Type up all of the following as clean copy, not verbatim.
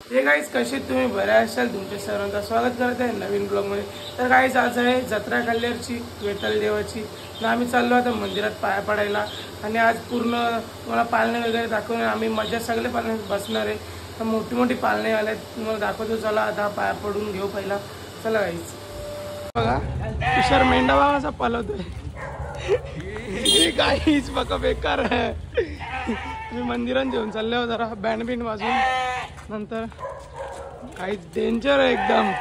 हे गाईज कसे तुम्ही बरे असाल, तुमच्या सर्वांचं स्वागत करत आहे नवीन ब्लॉगमध्ये। तर गाईज आज आहे जत्रा कल्याणची विठ्ठल देवाची। आम्ही चाललो आता मंदिरात पाया पडायला आणि आज पूर्ण मला पालणे वगैरे दाखवून आम्ही मजा सगळे पालणे बसणार आहे। तर मोठी मोठी पालणे आले तुम्हाला दाखवतो, चला आता पाया पडून घेऊ पहिला। चला गाईज बघा तुषार मेंढा बाबाचा पलवतोय। गाईज बघा बेकार आहे। मी मंदिरात घेऊन चाललो जरा बँड बिंड वाजून, नंतर काहीच डेंजर आहे एकदम।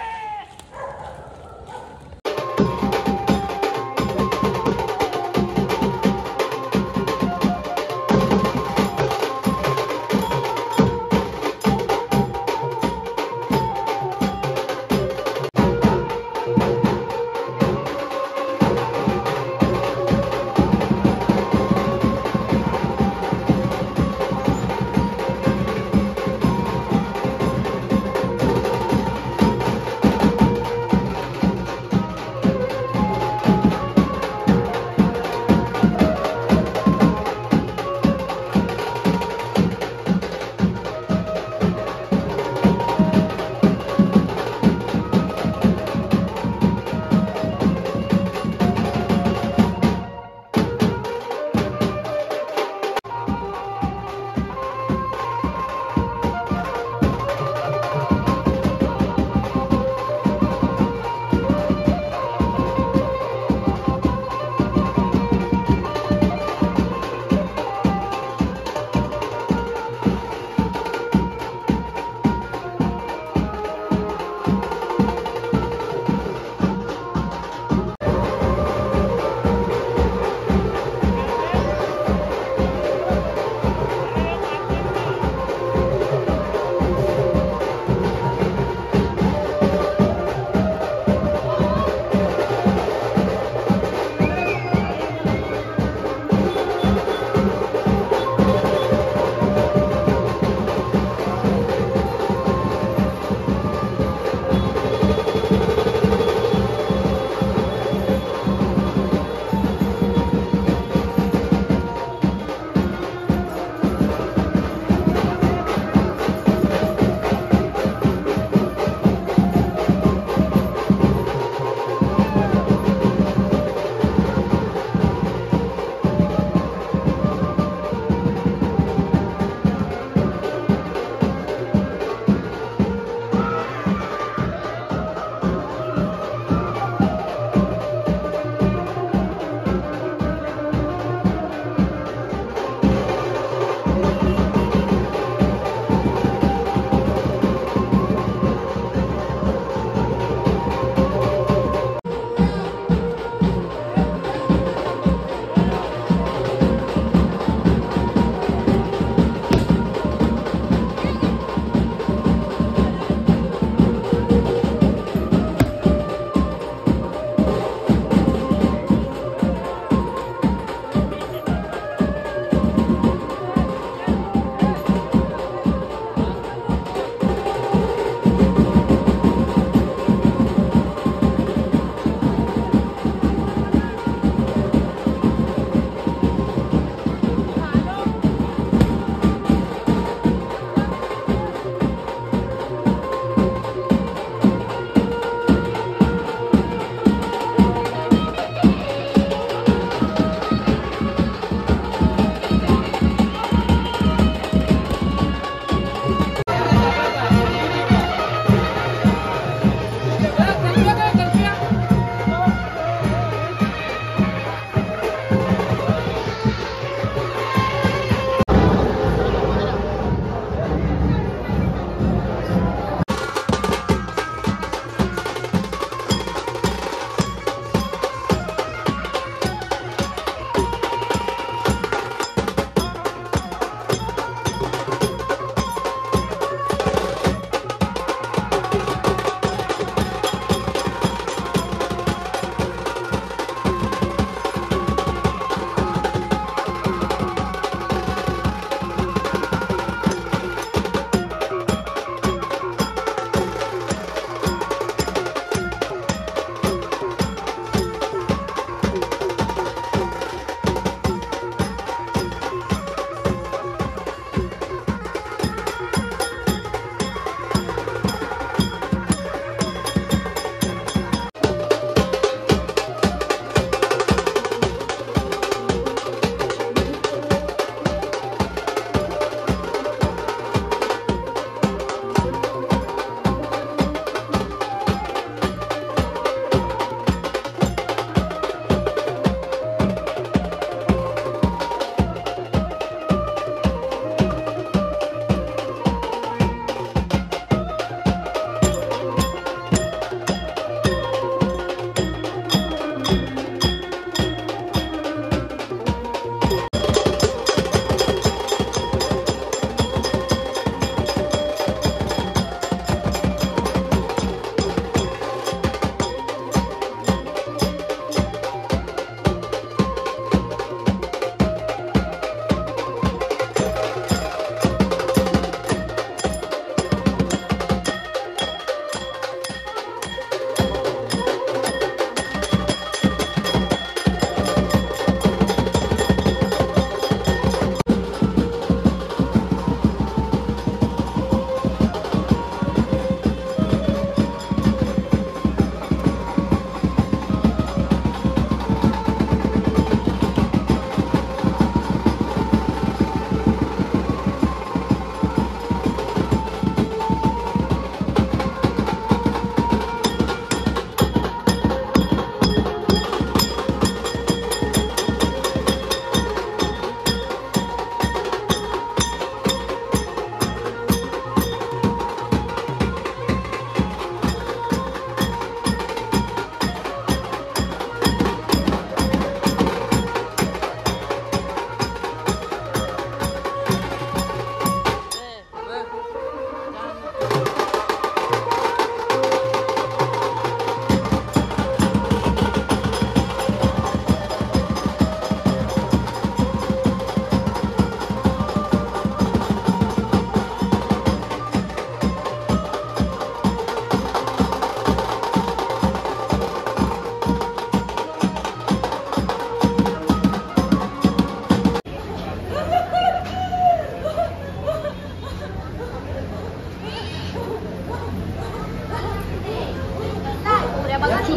गाईज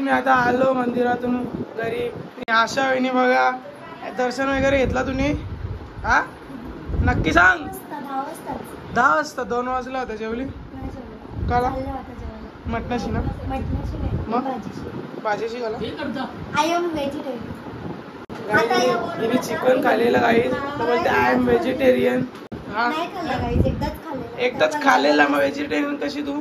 मी आता आलो मंदिरातून घरी. आशा वहिनी बघा दर्शन वगैरे घेतला तुम्ही? हा नक्की सांग. 10 वाजता 2 वाजला होता. जेवली काला मटणाशी ना? मग भाजीशी घाला. तिने चिकन खाल्लेलं गाईज तर बोलते आय एम व्हेजिटेरियन. हा एकदाच खाल्लेला. मग व्हेजिटेरियन कशी तू?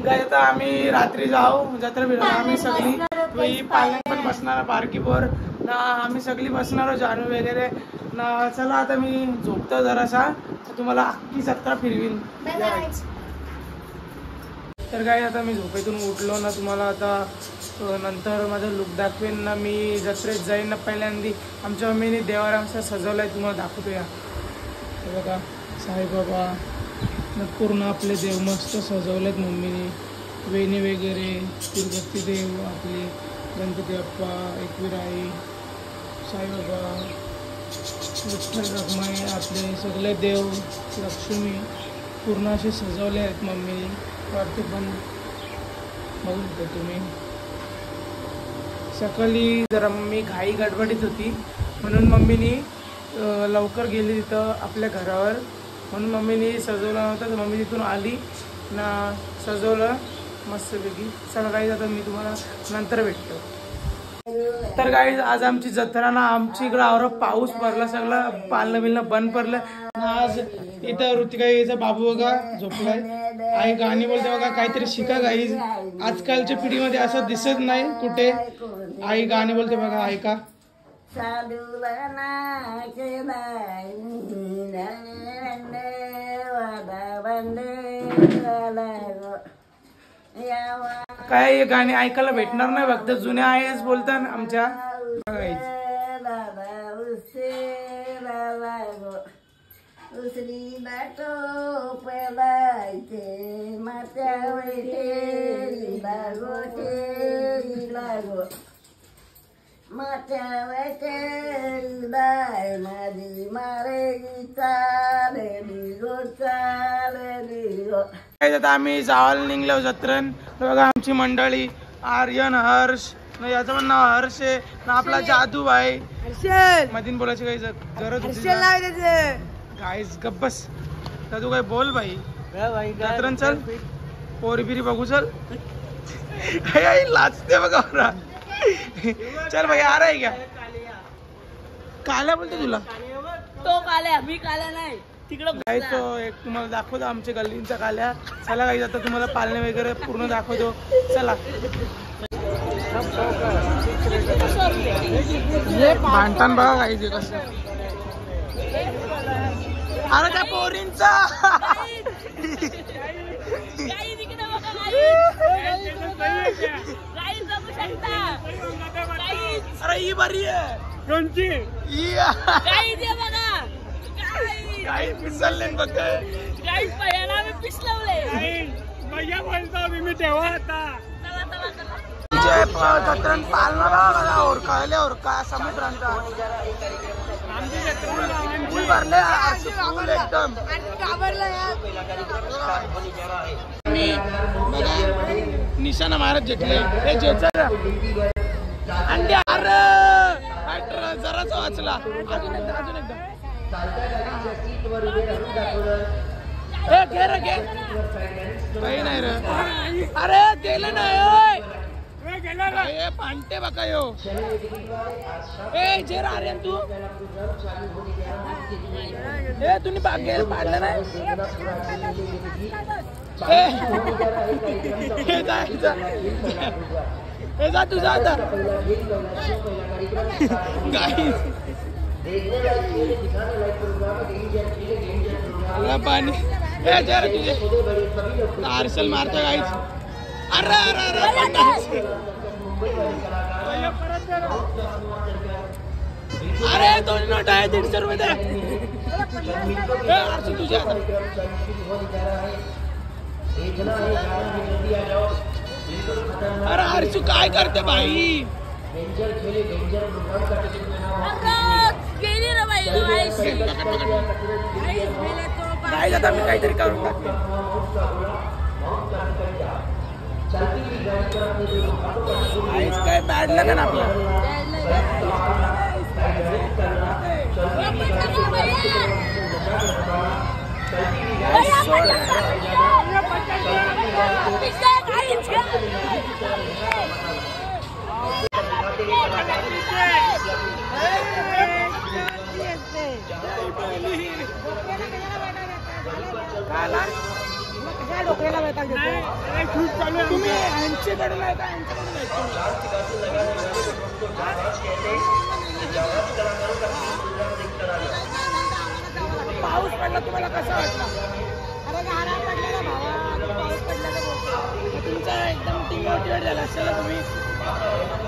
गाय आता आम्ही रात्री जाऊ जत्रा भेटू. आम्ही सगळी पालक पण बसणार बारकीपोर ना. आम्ही सगळी बसणार जानू वगैरे ना. चला आता मी झोपतो जरासा. तुम्हाला अख्खी जत्रा फिरवीन. तर काय आता मी झोपेतून उठलो ना. तुम्हाला आता नंतर माझं लुक दाखवेन ना. मी जत्रेत जाईन ना. पहिल्यांदी आमच्या मम्मीने देवारांचा सजवलाय तुम्हाला दाखवतो. या बघा साईबाबा पूर्ण आपले देव मस्त सजवलेत मम्मीने. वेणी वगैरे तिरुपती देव आपले गणपती बाप्पा एकविराई साईबाबा विठ्ठल रखुमाई आपले सगळे देव लक्ष्मी पूर्ण असे सजवले आहेत मम्मीने. वरती पण बघू शकता तुम्ही. सकाळी जरा मम्मी घाई गडबडीत होती म्हणून मम्मीनी लवकर गेली तिथं आपल्या घरावर. म्हणून मम्मीने सजवलं नव्हतं तर मम्मी तिथून आली ना सजवलं मस्तपैकी. चला गाईज आता मी तुम्हाला नंतर भेटतो. तर गाईज आज आमची जत्रा ना. आमची इकडं आवर पाऊस पडला सगळं पालणं बिलणं बंद पडलं. आज इथं ऋतिकाईचा बाबू बघा झोपलाय. आई गाणी बोलते बघा. काहीतरी शिका गाईज. आजकालच्या पिढीमध्ये असं दिसत नाही कुठे. आई गाणी बोलते बघा ऐका. काय गाणी ऐकायला भेटणार नाही फक्त जुन्या आईच बोलतात आमच्या. उसरी बाटो पलायचे मात्यावर ठेरी लागो ठेरी लागो मात्यावर ठेरी लाय माझी मारे चालेली गो चालेली गो. आता आम्ही जावायला निघलो जत्रेन. बघा आमची मंडळी आर्यन हर्ष ना. याचं पण नाव हर्ष आहे ना. आपला जादू भाई मधीन बोलायची काही गरज होती. गाईस गप्पस तर तू काय बोल भाई. जत्रेन चल पोरी बिरी बघू चल. लाजते बघा बरा. चल भाई आ रहा है क्या? काला बोलते तुला? तो काल्या मी काल्या नाही तिकडं. गाईस तो एक तुम्हाला दाखवतो आमच्या गल्लींचा काल्या. चला गाईस आता तुम्हाला पालणे वगैरे पूर्ण दाखवतो. चला भांडतान बघा गाईस कसं. अरे त्या पोरींचा अरे ही बरी आहे कोणची. काही पिसलले बघ. भैया बोलतो मी तेव्हा आता जत्रेन पालणार ओरकायले ओरका समुद्रांचा फुल भरले फुल एकदम. निशाणा मारत जेटले हे जेचा अंडे. अरे जराच वाचला. अजून एकदा घे रे घे. काही नाही रे. अरे गेलं नाही पांटे बघा यो. ए जे रे तू तुम्ही बागेल पाडलं नाही. हे जा तू जा आता. पाणी तुझे आरसल मारतो गाईच. अरे अरे अरे 2 नोट आहे 150 रुपये द्या. तुझ्या अरे हर्षू काय करते भाई? गेली रे बाई काय आता मी काहीतरी करून टाकले. काय बॅड लागेल आपलं. तुम्ही यांच्याकडे नाही का? पाऊस पडला तुम्हाला कसा वाटला? अरे गारा पडलेला भावा, पाऊस पडलेला तुमचा एकदम डिमोटिवेट झाला असेल तुम्ही.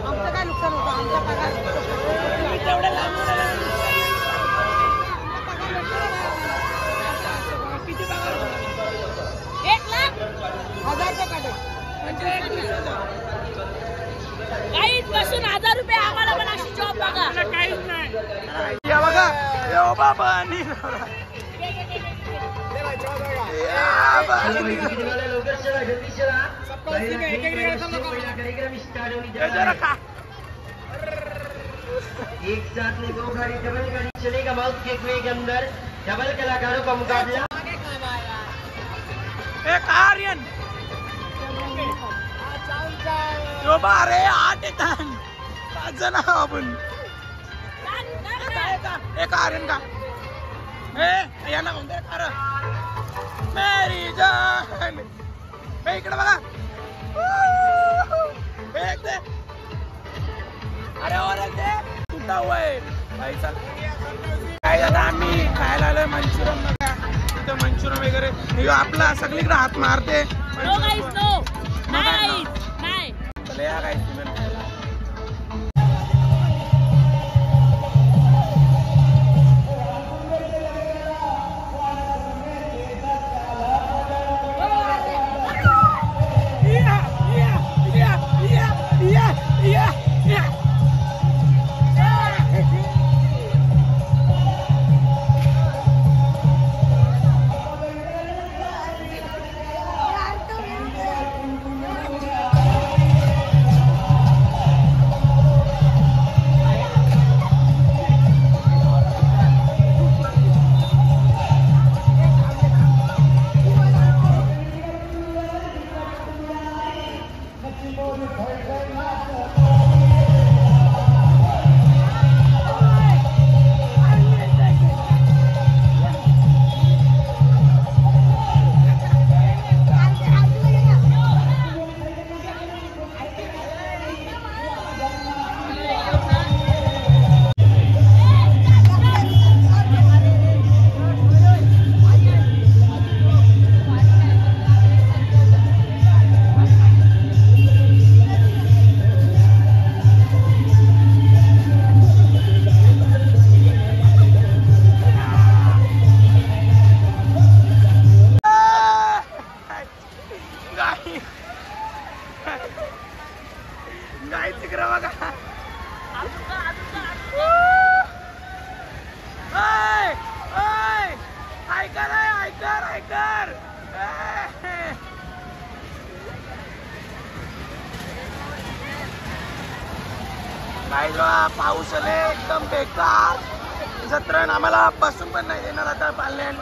आमचं काय नुकसान होतं? आमचा पगार तुम्ही तेवढ्या लांबून आला. किती पगार? 1,00,000 रुपये काढे. म्हणजे काहीच बसून 1,000 रुपये आम्हाला पण अशी जॉब बघा. काहीच नाही. या बघा यो बाबा आणि एक साथ में 2 गाड़ी डबल गाड़ी चलेगा माउथ के कुएं के अंदर डबल कलाकारों का मुकाबला. एक आर्यन यो बारे 8 येतात 5 जण आपण. एक आर्यन का याला म्हणते अरे मेरी जान. इकडे बघा. एक दे. अरे और दे कुठं वय पैसा. काय आता आम्ही खायला आलोय मंचुरियन. बघा तिथं मंचुरियन वगैरे आपला सगळीकडे हात मारते. नो गाईस नो. नाही नाही. चला या गाईस तुम्ही खायला. पाऊस आले एकदम बेकार जत्रा. आम्हाला बसून पण नाही देणार आता पाल्यान.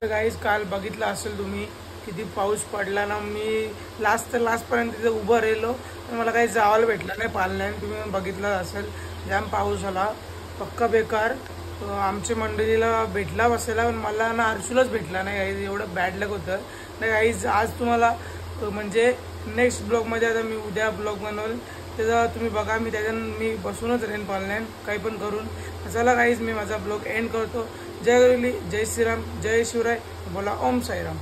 गाईज काल बघितलं असेल तुम्ही किती पाऊस पडला ना. मी लास्ट पर्यंत तिथे उभं राहिलो पण मला काही जावायला भेटलं नाही पाल्यान. तुम्ही बघितलं असेल जाम पाऊस आला पक्का बेकार. आमच्या मंडळीला भेटला बसायला पण मला ना हर्षूलाच भेटला नाही गाईज. एवढं बॅड लक होतं नाही गाईज. आज तुम्हाला म्हणजे नेक्स्ट ब्लॉगमध्ये आता मी उद्या ब्लॉग बनवलं त्याचा तुम्ही बघा. मी बसूनच राहीन पाल्यान काही पण करून. चला गाईज मी माझा ब्लॉग एंड करतो. जय गवली, जय श्रीराम, जय शिवराय. बोला ओम साईराम.